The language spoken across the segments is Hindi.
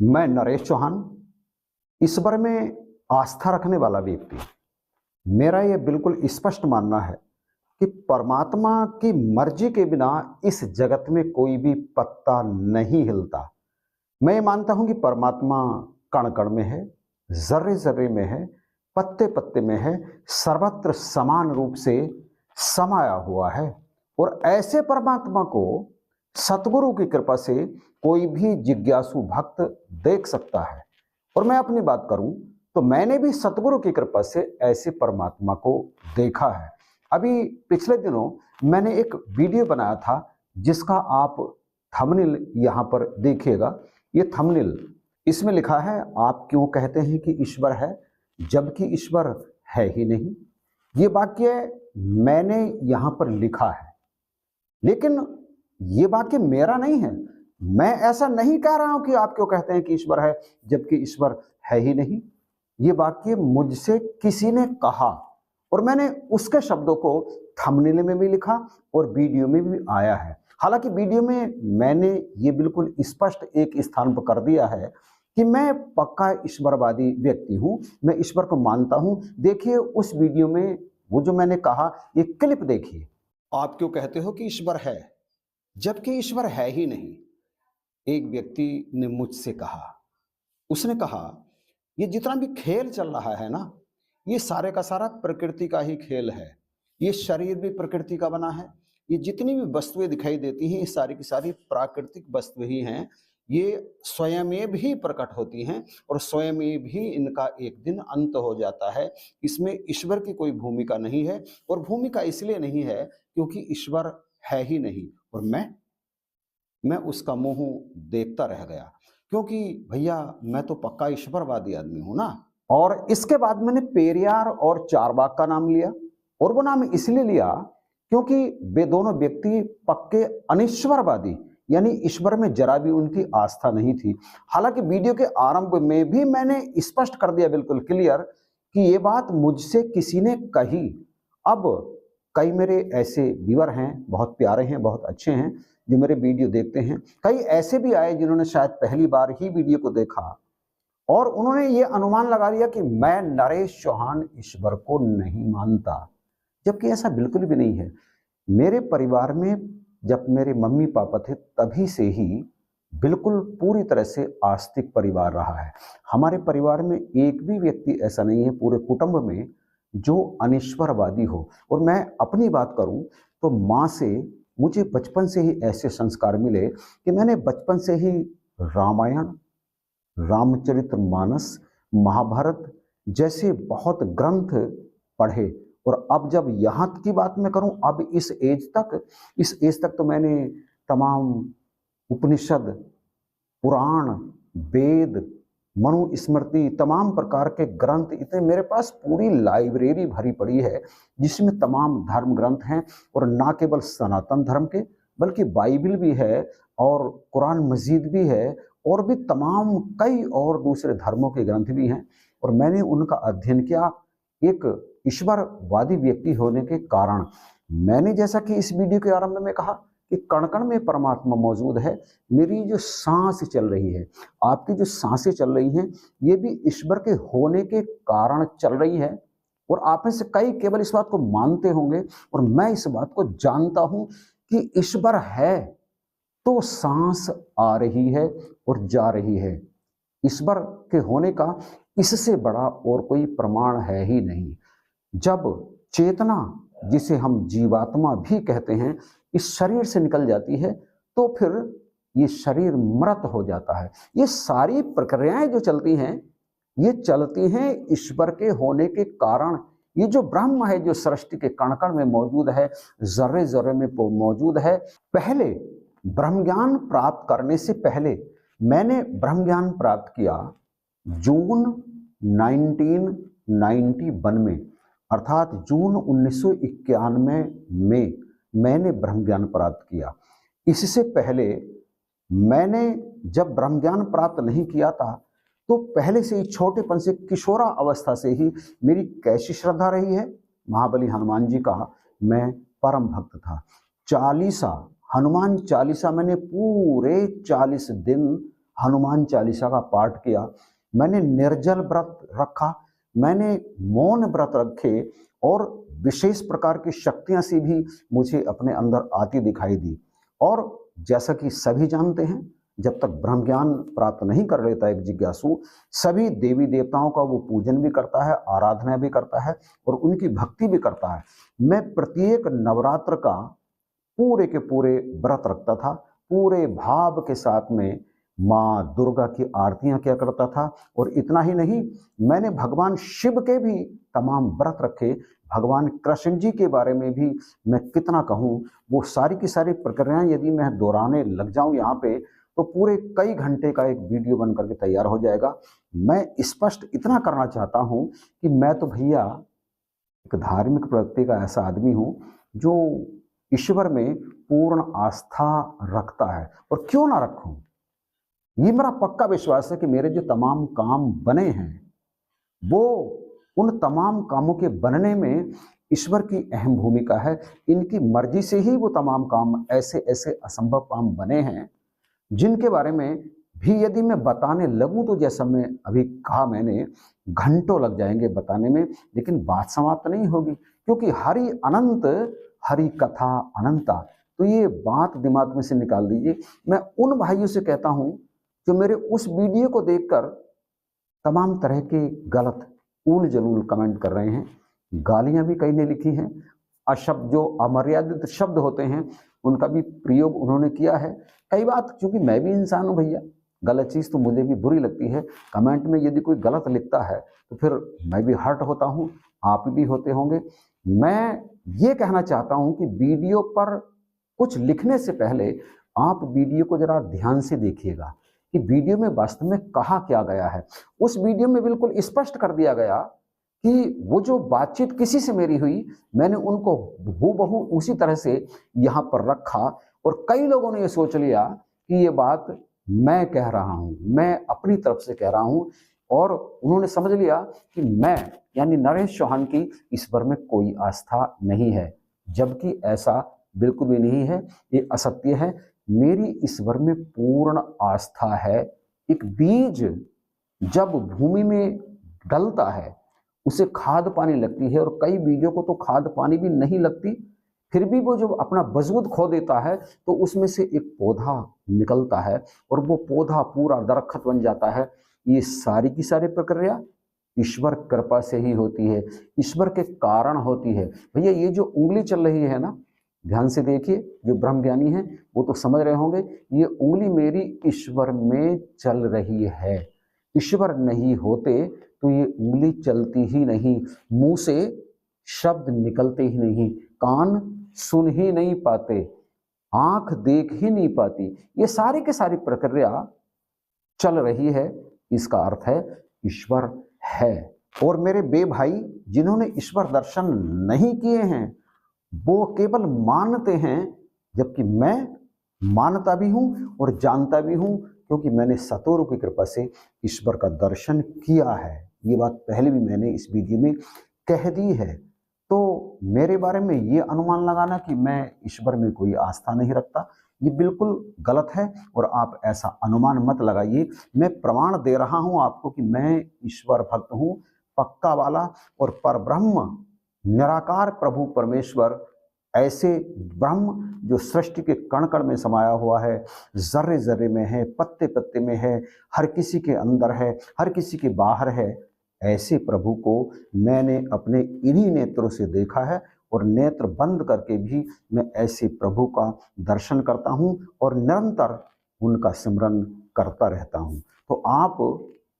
मैं नरेश चौहान, ईश्वर में आस्था रखने वाला व्यक्ति। मेरा यह बिल्कुल स्पष्ट मानना है कि परमात्मा की मर्जी के बिना इस जगत में कोई भी पत्ता नहीं हिलता। मैं ये मानता हूं कि परमात्मा कण कण में है, जर्रे जर्रे में है, पत्ते पत्ते में है, सर्वत्र समान रूप से समाया हुआ है। और ऐसे परमात्मा को सतगुरु की कृपा से कोई भी जिज्ञासु भक्त देख सकता है। और मैं अपनी बात करूं तो मैंने भी सतगुरु की कृपा से ऐसे परमात्मा को देखा है। अभी पिछले दिनों मैंने एक वीडियो बनाया था जिसका आप थंबनेल यहां पर देखिएगा। ये थंबनेल, इसमें लिखा है, आप क्यों कहते हैं कि ईश्वर है जबकि ईश्वर है ही नहीं। ये वाक्य मैंने यहां पर लिखा है, लेकिन ये वाक्य मेरा नहीं है। मैं ऐसा नहीं कह रहा हूं कि आप क्यों कहते हैं कि ईश्वर है जबकि ईश्वर है ही नहीं। ये वाक्य मुझसे किसी ने कहा और मैंने उसके शब्दों को थंबनेल में भी लिखा और वीडियो में भी आया है। हालांकि वीडियो में मैंने ये बिल्कुल स्पष्ट एक स्थान पर कर दिया है कि मैं पक्का ईश्वरवादी व्यक्ति हूं, मैं ईश्वर को मानता हूं। देखिए उस वीडियो में वो जो मैंने कहा, ये क्लिप देखिए। आप क्यों कहते हो कि ईश्वर है जबकि ईश्वर है ही नहीं। एक व्यक्ति ने मुझसे कहा, उसने कहा ये जितना भी खेल चल रहा है ना, ये सारे का सारा प्रकृति का ही खेल है। ये शरीर भी प्रकृति का बना है, ये जितनी भी वस्तुएं दिखाई देती हैं ये सारी की सारी प्राकृतिक वस्तु ही हैं। ये स्वयं भी प्रकट होती हैं और स्वयं भी इनका एक दिन अंत हो जाता है। इसमें ईश्वर की कोई भूमिका नहीं है, और भूमिका इसलिए नहीं है क्योंकि ईश्वर है ही नहीं। और मैं उसका मुंह देखता रह गया, क्योंकि भैया मैं तो पक्का ईश्वरवादी आदमी हूं ना। और इसके बाद मैंने पेरियार और चारवाक का नाम लिया, और वो नाम इसलिए लिया क्योंकि वे दोनों व्यक्ति पक्के अनिश्वरवादी, यानी ईश्वर में जरा भी उनकी आस्था नहीं थी। हालांकि वीडियो के आरंभ में भी मैंने स्पष्ट कर दिया बिल्कुल क्लियर कि ये बात मुझसे किसी ने कही। अब कई मेरे ऐसे व्यूअर हैं, बहुत प्यारे हैं, बहुत अच्छे हैं, जो मेरे वीडियो देखते हैं। कई ऐसे भी आए जिन्होंने शायद पहली बार ही वीडियो को देखा और उन्होंने ये अनुमान लगा लिया कि मैं नरेश चौहान ईश्वर को नहीं मानता, जबकि ऐसा बिल्कुल भी नहीं है। मेरे परिवार में जब मेरे मम्मी पापा थे तभी से ही बिल्कुल पूरी तरह से आस्तिक परिवार रहा है। हमारे परिवार में एक भी व्यक्ति ऐसा नहीं है पूरे कुटुंब में जो अनिश्वरवादी हो। और मैं अपनी बात करूं तो माँ से मुझे बचपन से ही ऐसे संस्कार मिले कि मैंने बचपन से ही रामायण, रामचरितमानस, महाभारत जैसे बहुत ग्रंथ पढ़े। और अब जब यहाँ की बात मैं करूं, अब इस एज तक तो मैंने तमाम उपनिषद, पुराण, वेद, मनुस्मृति, तमाम प्रकार के ग्रंथ, इतने मेरे पास पूरी लाइब्रेरी भरी पड़ी है जिसमें तमाम धर्म ग्रंथ हैं। और ना केवल सनातन धर्म के बल्कि बाइबल भी है और कुरान मजीद भी है, और भी तमाम कई और दूसरे धर्मों के ग्रंथ भी हैं। और मैंने उनका अध्ययन किया एक ईश्वरवादी व्यक्ति होने के कारण। मैंने जैसा कि इस वीडियो के आरंभ में कहा कि कण कण में परमात्मा मौजूद है। मेरी जो सांस चल रही है, आपकी जो सांसें चल रही हैं, ये भी ईश्वर के होने के कारण चल रही है। और आप में से कई केवल इस बात को मानते होंगे, और मैं इस बात को जानता हूं कि ईश्वर है तो सांस आ रही है और जा रही है। ईश्वर के होने का इससे बड़ा और कोई प्रमाण है ही नहीं। जब चेतना, जिसे हम जीवात्मा भी कहते हैं, इस शरीर से निकल जाती है तो फिर ये शरीर मृत हो जाता है। ये सारी प्रक्रियाएं जो चलती हैं, ये चलती हैं ईश्वर के होने के कारण। ये जो ब्रह्म है, जो सृष्टि के कण कण में मौजूद है, जर्रे जर्रे में मौजूद है। पहले ब्रह्म ज्ञान प्राप्त करने से पहले मैंने ब्रह्म ज्ञान प्राप्त किया जून 1991 में, अर्थात जून 1991 में मैंने ब्रह्म ज्ञान प्राप्त किया। इससे पहले मैंने जब ब्रह्म ज्ञान प्राप्त नहीं किया था तो पहले से ही छोटेपन से, किशोरा अवस्था से ही मेरी कैसी श्रद्धा रही है, महाबली हनुमान जी का मैं परम भक्त था। चालीसा, हनुमान चालीसा मैंने पूरे 40 दिन हनुमान चालीसा का पाठ किया, मैंने निर्जल व्रत रखा, मैंने मौन व्रत रखे और विशेष प्रकार की शक्तियां सी भी मुझे अपने अंदर आती दिखाई दी। और जैसा कि सभी जानते हैं, जब तक ब्रह्म ज्ञान प्राप्त नहीं कर लेता एक जिज्ञासु, सभी देवी देवताओं का वो पूजन भी करता है, आराधना भी करता है और उनकी भक्ति भी करता है। मैं प्रत्येक नवरात्र का पूरे के पूरे व्रत रखता था, पूरे भाव के साथ में माँ दुर्गा की आरतियां किया करता था। और इतना ही नहीं, मैंने भगवान शिव के भी तमाम व्रत रखे, भगवान कृष्ण जी के बारे में भी मैं कितना कहूँ, वो सारी की सारी प्रक्रियाएं यदि मैं दोहराने लग जाऊं यहाँ पे तो पूरे कई घंटे का एक वीडियो बन करके तैयार हो जाएगा। मैं स्पष्ट इतना करना चाहता हूँ कि मैं तो भैया एक धार्मिक प्रवृत्ति का ऐसा आदमी हूँ जो ईश्वर में पूर्ण आस्था रखता है, और क्यों ना रखूं, ये मेरा पक्का विश्वास है कि मेरे जो तमाम काम बने हैं वो उन तमाम कामों के बनने में ईश्वर की अहम भूमिका है। इनकी मर्जी से ही वो तमाम काम ऐसे ऐसे असंभव काम बने हैं जिनके बारे में भी यदि मैं बताने लगूं तो जैसा मैं अभी कहा, मैंने घंटों लग जाएंगे बताने में, लेकिन बात समाप्त नहीं होगी, क्योंकि हरि अनंत हरि कथा अनंता। तो ये बात दिमाग में से निकाल दीजिए। मैं उन भाइयों से कहता हूं जो मेरे उस वीडियो को देखकर तमाम तरह के गलत ऊल जलूल कमेंट कर रहे हैं, गालियां भी कई ने लिखी हैं, अशब्द जो अमर्यादित शब्द होते हैं उनका भी प्रयोग उन्होंने किया है। कई बात, क्योंकि मैं भी इंसान हूं भैया, गलत चीज़ तो मुझे भी बुरी लगती है। कमेंट में यदि कोई गलत लिखता है तो फिर मैं भी हर्ट होता हूं, आप भी होते होंगे। मैं ये कहना चाहता हूं कि वीडियो पर कुछ लिखने से पहले आप वीडियो को जरा ध्यान से देखिएगा कि वीडियो में वास्तव में कहा क्या गया है। उस वीडियो में बिल्कुल स्पष्ट कर दिया गया कि वो जो बातचीत किसी से मेरी हुई, मैंने उनको हूबहू उसी तरह से यहाँ पर रखा, और कई लोगों ने ये सोच लिया कि ये बात मैं कह रहा हूँ, मैं अपनी तरफ से कह रहा हूँ, और उन्होंने समझ लिया कि मैं यानी नरेश चौहान की ईश्वर में कोई आस्था नहीं है, जबकि ऐसा बिल्कुल भी नहीं है, ये असत्य है। मेरी ईश्वर में पूर्ण आस्था है। एक बीज जब भूमि में डलता है उसे खाद पानी लगती है, और कई बीजों को तो खाद पानी भी नहीं लगती, फिर भी वो जो अपना वजूद खो देता है तो उसमें से एक पौधा निकलता है और वो पौधा पूरा दरख्त बन जाता है। ये सारी की सारी प्रक्रिया ईश्वर कृपा से ही होती है, ईश्वर के कारण होती है। भैया ये जो उंगली चल रही है ना, ध्यान से देखिए, जो ब्रह्म ज्ञानी है वो तो समझ रहे होंगे, ये उंगली मेरी ईश्वर में चल रही है। ईश्वर नहीं होते तो ये उंगली चलती ही नहीं, मुंह से शब्द निकलते ही नहीं, कान सुन ही नहीं पाते, आंख देख ही नहीं पाती, ये सारी की सारी प्रक्रिया चल रही है। इसका अर्थ है ईश्वर है। और मेरे बे भाई जिन्होंने ईश्वर दर्शन नहीं किए हैं वो केवल मानते हैं, जबकि मैं मानता भी हूं और जानता भी हूं, क्योंकि मैंने सतोरु की कृपा से ईश्वर का दर्शन किया है। ये बात पहले भी मैंने इस वीडियो में कह दी है। तो मेरे बारे में ये अनुमान लगाना कि मैं ईश्वर में कोई आस्था नहीं रखता, ये बिल्कुल गलत है, और आप ऐसा अनुमान मत लगाइए। मैं प्रमाण दे रहा हूं आपको कि मैं ईश्वर भक्त हूं, पक्का वाला, और परब्रह्म निराकार प्रभु परमेश्वर, ऐसे ब्रह्म जो सृष्टि के कण कण में समाया हुआ है, जर्रे जर्रे में है, पत्ते पत्ते में है, हर किसी के अंदर है, हर किसी के बाहर है, ऐसे प्रभु को मैंने अपने इन्हीं नेत्रों से देखा है, और नेत्र बंद करके भी मैं ऐसे प्रभु का दर्शन करता हूँ और निरंतर उनका सिमरन करता रहता हूँ। तो आप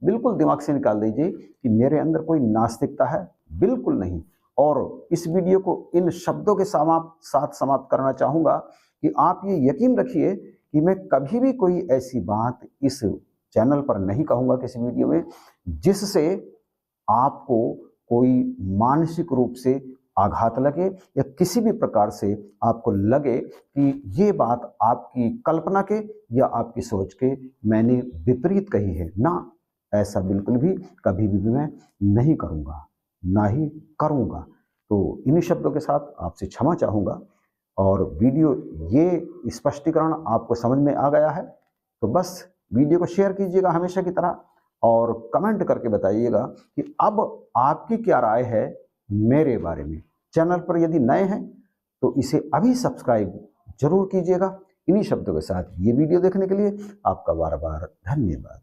बिल्कुल दिमाग से निकाल दीजिए कि मेरे अंदर कोई नास्तिकता है, बिल्कुल नहीं। और इस वीडियो को इन शब्दों के साथ समाप्त करना चाहूँगा कि आप ये यकीन रखिए कि मैं कभी भी कोई ऐसी बात इस चैनल पर नहीं कहूँगा किसी वीडियो में जिससे आपको कोई मानसिक रूप से आघात लगे, या किसी भी प्रकार से आपको लगे कि ये बात आपकी कल्पना के या आपकी सोच के मैंने विपरीत कही है। ना, ऐसा बिल्कुल भी कभी भी मैं नहीं करूँगा, ना ही करूँगा। तो इन्हीं शब्दों के साथ आपसे क्षमा चाहूँगा, और वीडियो ये स्पष्टीकरण आपको समझ में आ गया है तो बस वीडियो को शेयर कीजिएगा हमेशा की तरह और कमेंट करके बताइएगा कि अब आपकी क्या राय है मेरे बारे में। चैनल पर यदि नए हैं तो इसे अभी सब्सक्राइब जरूर कीजिएगा। इन्हीं शब्दों के साथ ये वीडियो देखने के लिए आपका बार बार धन्यवाद।